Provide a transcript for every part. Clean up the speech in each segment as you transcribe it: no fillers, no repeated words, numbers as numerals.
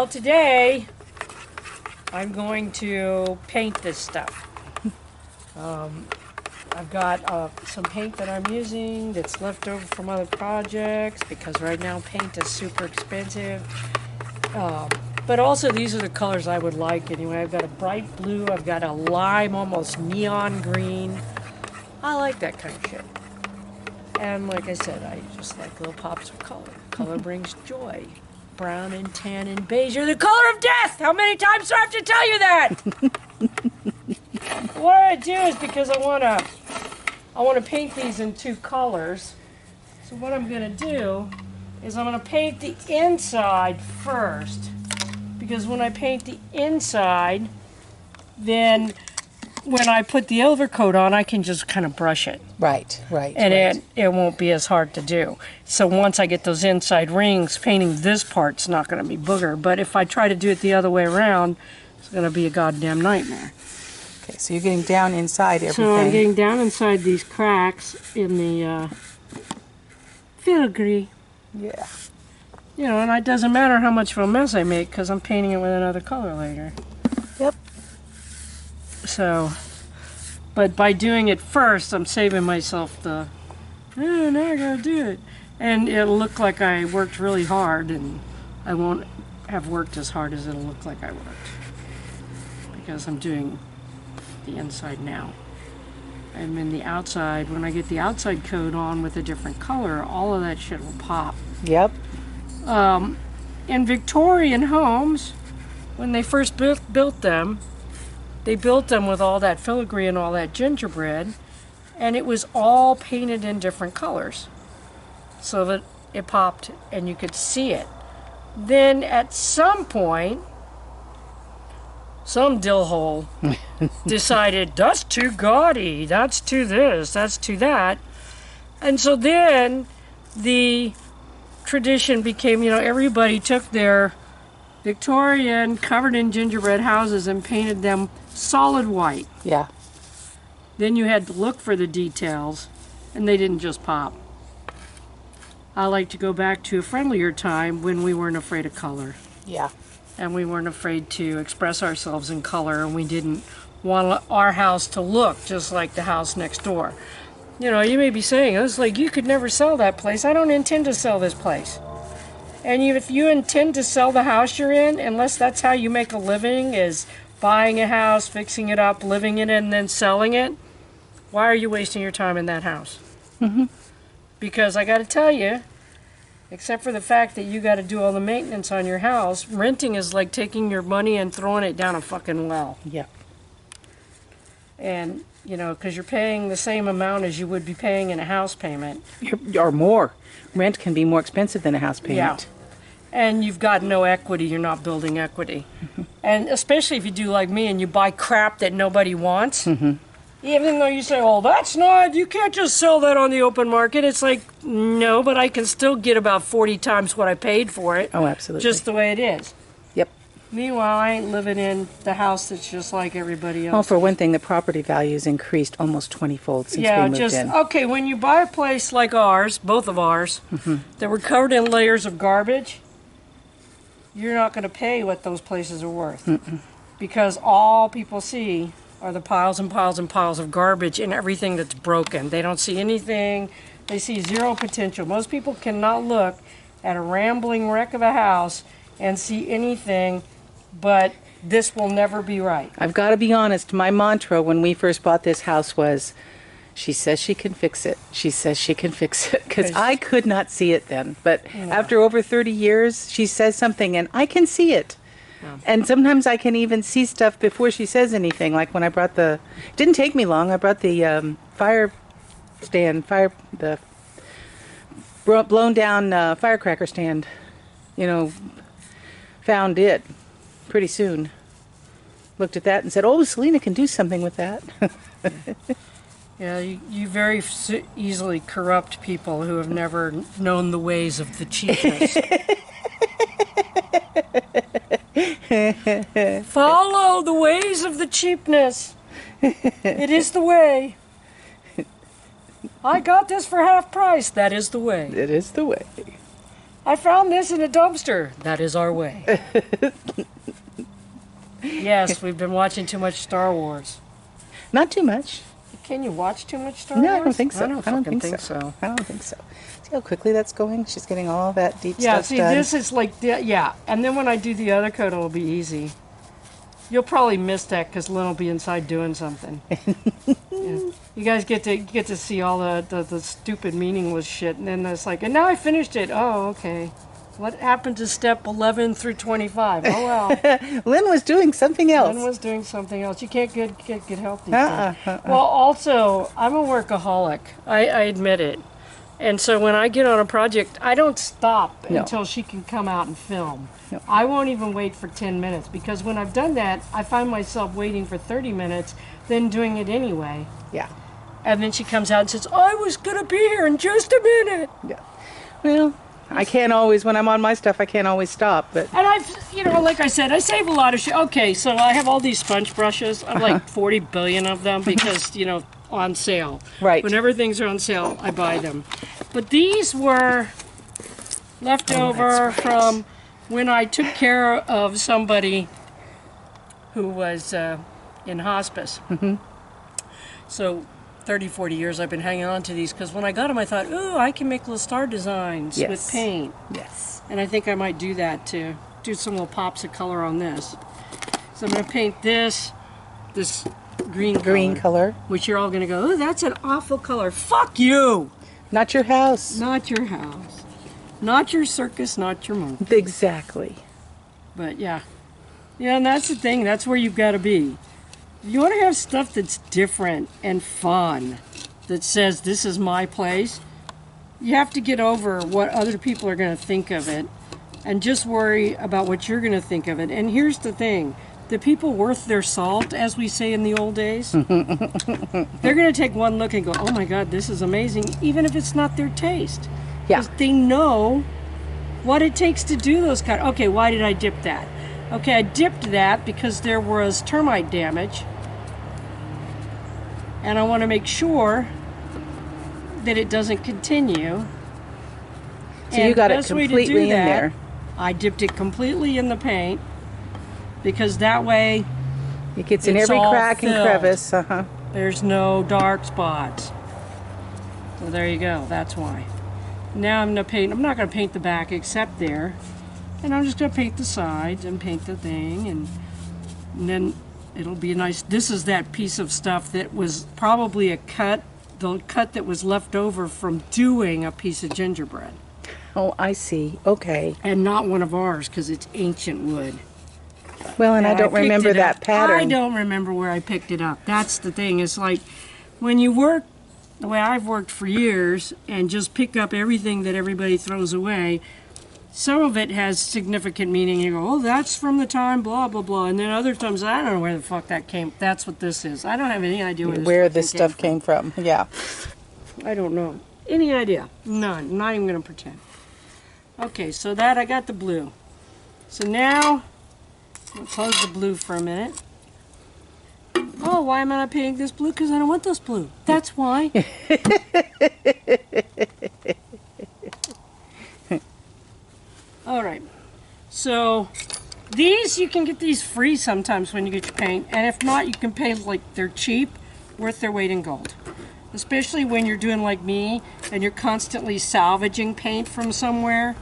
Well, today I'm going to paint this stuff. I've got some paint that I'm using that's left over from other projects because right now paint is super expensive. But also these are the colors I would like anyway. I've got a bright blue, I've got a lime, almost neon green. I like that kind of shit. And like I said, I just like little pops of color. Color brings joy. Brown and tan and beige are the color of death! How many times do I have to tell you that? What I do is because I want to paint these in two colors. So what I'm going to do is I'm going to paint the inside first. Because when I paint the inside, then when I put the overcoat on, I can just kind of brush it. Right. And it won't be as hard to do. So once I get those inside rings, painting this part's not going to be booger. But if I try to do it the other way around, it's going to be a goddamn nightmare. Okay, so you're getting down inside everything. So I'm getting down inside these cracks in the filigree. Yeah. You know, and it doesn't matter how much of a mess I make because I'm painting it with another color later. Yep. So, but by doing it first, I'm saving myself the, now I gotta do it. And it'll look like I worked really hard, and I won't have worked as hard as it'll look like I worked. Because I'm doing the inside now. And then the outside, when I get the outside coat on with a different color, all of that shit will pop. Yep. In Victorian homes, when they first built them, they built them with all that filigree and all that gingerbread, and it was all painted in different colors so that it popped and you could see it. Then at some point, some dillhole decided, that's too gaudy, that's too this, that's too that. And so then the tradition became, everybody took their Victorian covered in gingerbread houses and painted them solid white. Yeah. Then you had to look for the details, and they didn't just pop. I like to go back to a friendlier time when we weren't afraid of color. Yeah. And we weren't afraid to express ourselves in color, and we didn't want our house to look just like the house next door. You may be saying, it's like, you could never sell that place. I don't intend to sell this place. And if you intend to sell the house you're in, unless that's how you make a living, is buying a house, fixing it up, living in it, and then selling it, why are you wasting your time in that house? Mm-hmm. Because I got to tell you, except for the fact that you got to do all the maintenance on your house, renting is like taking your money and throwing it down a fucking well. Yep. And, because you're paying the same amount as you would be paying in a house payment. Or more. Rent can be more expensive than a house payment. Yeah. And you've got no equity, you're not building equity. Mm-hmm. And especially if you do like me and you buy crap that nobody wants, mm-hmm. Even though you say, you can't just sell that on the open market. It's like, no, but I can still get about 40 times what I paid for it. Oh, absolutely. Just the way it is. Yep. Meanwhile, I ain't living in the house that's just like everybody else. Well, for one thing, the property value's increased almost 20-fold since we moved in. Okay, when you buy a place like ours, both of ours, mm-hmm. that were covered in layers of garbage, you're not going to pay what those places are worth. Mm-mm. Because all people see are the piles and piles and piles of garbage and everything that's broken. They don't see anything. They see zero potential. Most people cannot look at a rambling wreck of a house and see anything but this will never be right. I've got to be honest, my mantra when we first bought this house was, she says she can fix it. She says she can fix it. Because I could not see it then. But after over 30 years, she says something and I can see it. Yeah. And sometimes I can even see stuff before she says anything. Like when I brought it didn't take me long. I brought the the blown down firecracker stand. Found it pretty soon. Looked at that and said, oh, Selina can do something with that. Yeah, you very easily corrupt people who have never known the ways of the cheapness. Follow the ways of the cheapness. It is the way. I got this for half price. That is the way. It is the way. I found this in a dumpster. That is our way. Yes, we've been watching too much Star Wars. Not too much. Can you watch too much Star Wars? No, I don't think so. I don't think so. I don't think so. See how quickly that's going? She's getting all that deep Yeah, stuff see, done. this is like, yeah. And then when I do the other coat, it'll be easy. You'll probably miss that because Lynn will be inside doing something. Yeah. You guys get to see all the stupid meaningless shit, and then it's like, and now I finished it. Oh, okay. What happened to step 11 through 25? Oh well. Lynn was doing something else. Lynn was doing something else. You can't get help these days. Well, also, I'm a workaholic. I admit it. And so when I get on a project, I don't stop until she can come out and film. No. I won't even wait for 10 minutes because when I've done that, I find myself waiting for 30 minutes, then doing it anyway. Yeah. And then she comes out and says, I was going to be here in just a minute. Yeah. Well, I can't always, when I'm on my stuff, I can't always stop. But And like I said, I save a lot of shit. Okay, so I have all these sponge brushes. I have like 40 billion of them because, on sale. Right. Whenever things are on sale, I buy them. But these were left over from when I took care of somebody who was in hospice. Mm-hmm. So 30, 40 years I've been hanging on to these because when I got them I thought, ooh, I can make little star designs with paint. Yes. And I think I might do that too. Do some little pops of color on this. So I'm going to paint this green color, which you're all going to go, oh, that's an awful color. Fuck you! Not your house. Not your house. Not your circus, not your monkey. Exactly. But yeah. Yeah, and that's the thing. That's where you've got to be. You want to have stuff that's different and fun, that says, this is my place. You have to get over what other people are going to think of it and just worry about what you're going to think of it. And here's the thing. The people worth their salt, as we say in the old days, they're going to take one look and go, oh my God, this is amazing, even if it's not their taste. Yeah. Because they know what it takes to do those kind of, okay, why did I dip that? Okay, I dipped that because there was termite damage. And I want to make sure that it doesn't continue. So you got it completely in there. I dipped it completely in the paint because that way it gets in every crack and crevice. There's no dark spots. So there you go. That's why. Now I'm going to paint. I'm not going to paint the back except there. And I'm just going to paint the sides and paint the thing. And then it'll be a nice, this is that piece of stuff that was probably the cut that was left over from doing a piece of gingerbread. Oh, I see. Okay. And not one of ours because it's ancient wood. Well, and I don't remember that pattern. I don't remember where I picked it up. That's the thing. It's like when you work the way I've worked for years and just pick up everything that everybody throws away, some of it has significant meaning. You go, oh, that's from the time, blah, blah, blah. And then other times, I don't know where the fuck that came. That's what this is. I don't have any idea where this stuff came from. Yeah. I don't know. Any idea? None. Not even going to pretend. Okay, so that I got the blue. So now, I'll close the blue for a minute. Oh, why am I not painting this blue? Because I don't want this blue. That's why. All right. So these, you can get these free sometimes when you get your paint. And if not, you can pay like they're cheap, worth their weight in gold. Especially when you're doing like me and you're constantly salvaging paint from somewhere.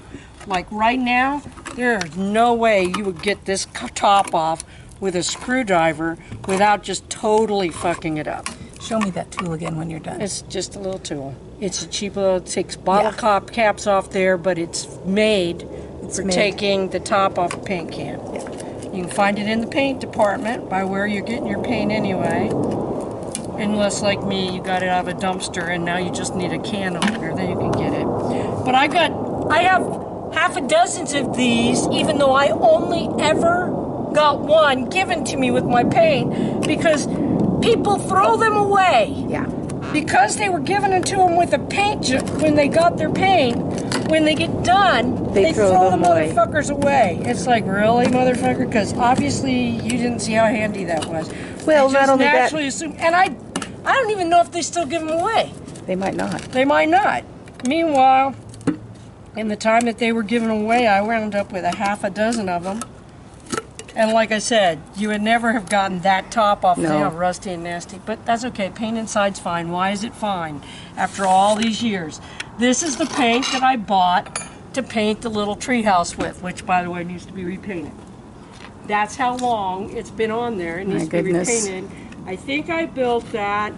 Like right now, there's no way you would get this top off with a screwdriver without just totally fucking it up. Show me that tool again when you're done. It's just a little tool. It's a cheap little, it takes bottle caps off there, but it's made for taking the top off a paint can. Yeah. You can find it in the paint department by where you're getting your paint anyway. Unless, like me, you got it out of a dumpster and now you just need a can opener, then you can get it. But I have half a dozen of these, even though I only ever got one given to me with my paint, because people throw them away. Yeah. Because they were given it to them with a paint, when they got their paint, when they get done, they throw the motherfuckers away. It's like, really, motherfucker? Because obviously you didn't see how handy that was. Well, not only that. And I don't even know if they still give them away. They might not. They might not. Meanwhile, In the time that they were given away, I wound up with a half a dozen of them. And like I said, you would never have gotten that top off. No. They are rusty and nasty, but that's okay. Paint inside's fine. Why is it fine after all these years? This is the paint that I bought to paint the little treehouse with, which, by the way, needs to be repainted. That's how long it's been on there. It needs to be repainted. I think I built that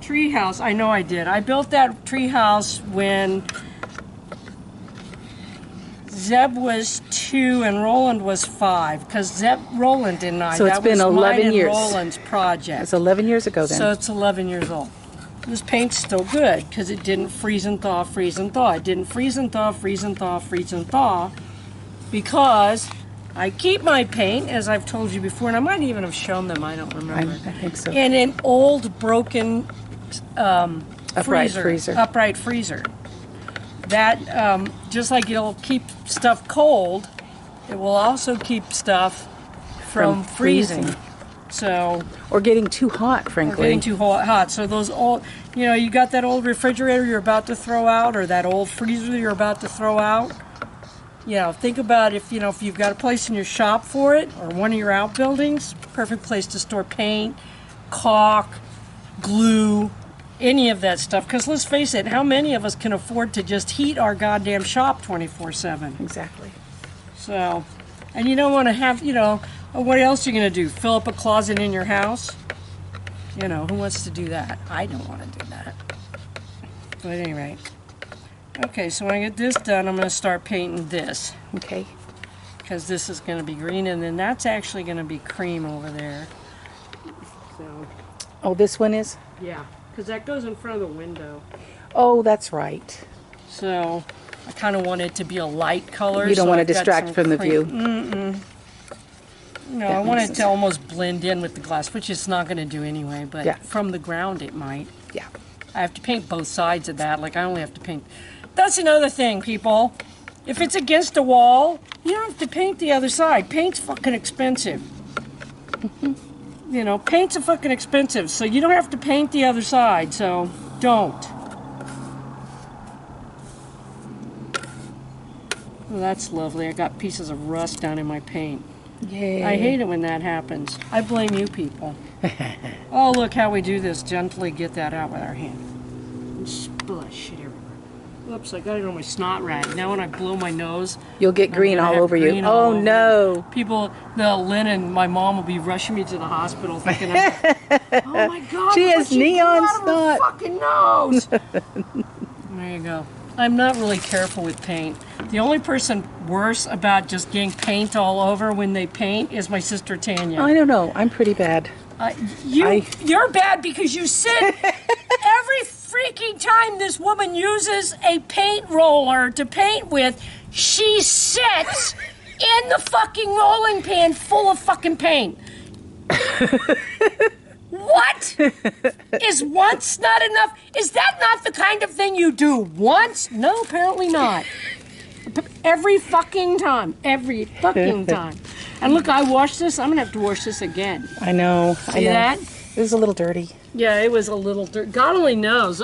treehouse. I know I did. I built that treehouse when Zeb was 2 and Roland was 5, because Roland and I, So it's that been was 11 mine years. and Roland's project. It's 11 years ago then. So it's 11 years old. This paint's still good because it didn't freeze and thaw, freeze and thaw. It didn't freeze and thaw, freeze and thaw, freeze and thaw, because I keep my paint, as I've told you before, and I might even have shown them, I don't remember. I think so. In an old broken Upright freezer. Upright freezer. That, just like it'll keep stuff cold, it will also keep stuff from freezing. So, or getting too hot, frankly. or getting too hot. So those old, you got that old refrigerator you're about to throw out, or that old freezer you're about to throw out. Think about if you've got a place in your shop for it, or one of your outbuildings, perfect place to store paint, caulk, glue, any of that stuff. Because let's face it, how many of us can afford to just heat our goddamn shop 24/7? Exactly. So, and you don't want to have, what else are you going to do? Fill up a closet in your house? Who wants to do that? I don't want to do that. But at any rate. Okay, so when I get this done, I'm going to start painting this. Okay. Because this is going to be green, and then that's actually going to be cream over there. So, Oh, this one is? yeah, because that goes in front of the window. Oh, that's right. So, I kind of want it to be a light color. You don't so want to I've got distract some from the cream. view. No, That I want makes it sense. to almost blend in with the glass, which it's not going to do anyway, but Yeah. from the ground it might. Yeah. I have to paint both sides of that. Like, I only have to paint. That's another thing, people. If it's against a wall, you don't have to paint the other side. Paint's fucking expensive. Paint's a fucking expensive, so you don't have to paint the other side, so don't. Well, that's lovely. I got pieces of rust down in my paint. Yay. I hate it when that happens. I blame you people. Oh, look how we do this. Gently get that out with our hand. And spill that shit everywhere. Oops, I got it on my snot rag. Now when I blow my nose, You'll get green gonna all have over you. green all Oh, over no. people, Lynn and my mom will be rushing me to the hospital thinking, oh my God, She look has what neon got out of her snot. fucking nose. There you go. I'm not really careful with paint. The only person worse about just getting paint all over when they paint is my sister Tanya. I don't know. I'm pretty bad. You're bad because you sit every freaking time this woman uses a paint roller to paint with, she sits in the fucking rolling pan full of fucking paint. What? Is once not enough? Is that not the kind of thing you do once? No, apparently not. Every fucking time. Every fucking time. And look, I washed this. I'm going to have to wash this again. I know. See that? It was a little dirty. Yeah, it was a little dirt. God only knows.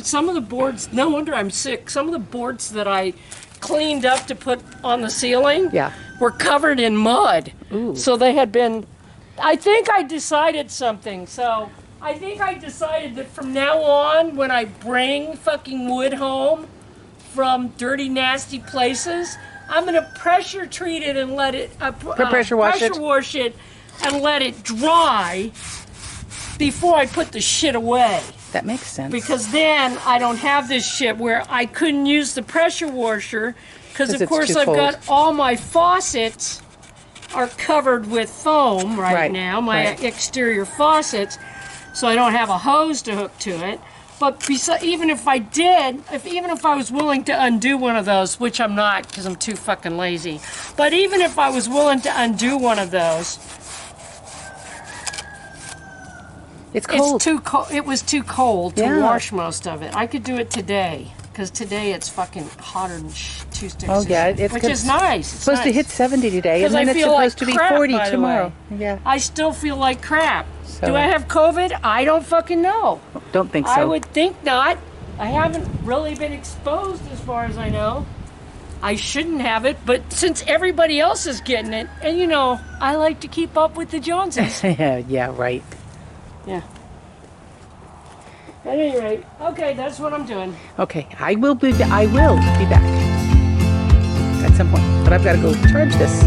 Some of the boards, no wonder I'm sick. Some of the boards that I cleaned up to put on the ceiling were covered in mud. Ooh. So they had been, I think I decided something. So I think I decided that from now on, when I bring fucking wood home from dirty, nasty places, I'm going to pressure treat it and let it, Pressure wash it and let it dry before I put the shit away. That makes sense. Because then I don't have this shit where I couldn't use the pressure washer because of it's course too I've cold. got all my faucets are covered with foam right now, my exterior faucets, so I don't have a hose to hook to it. But even if I did, even if I was willing to undo one of those, which I'm not because I'm too fucking lazy, but even if I was willing to undo one of those, it's cold. It's too cold. It was too cold to Yeah. wash most of it. I could do it today because today it's fucking hotter than two sticks. Oh, of yeah, shit, it's which good. is nice. It's supposed to nice. hit 70 today, 'Cause and then I it's feel supposed like to be crap, 40 by the tomorrow. way. Yeah. I still feel like crap. So- Do I have COVID? I don't fucking know. Don't think so. I would think not. I haven't really been exposed as far as I know. I shouldn't have it, but since everybody else is getting it, and you know, I like to keep up with the Joneses. Yeah, right. Yeah. At any rate, okay, that's what I'm doing. Okay, I will be back at some point, but I've got to go charge this.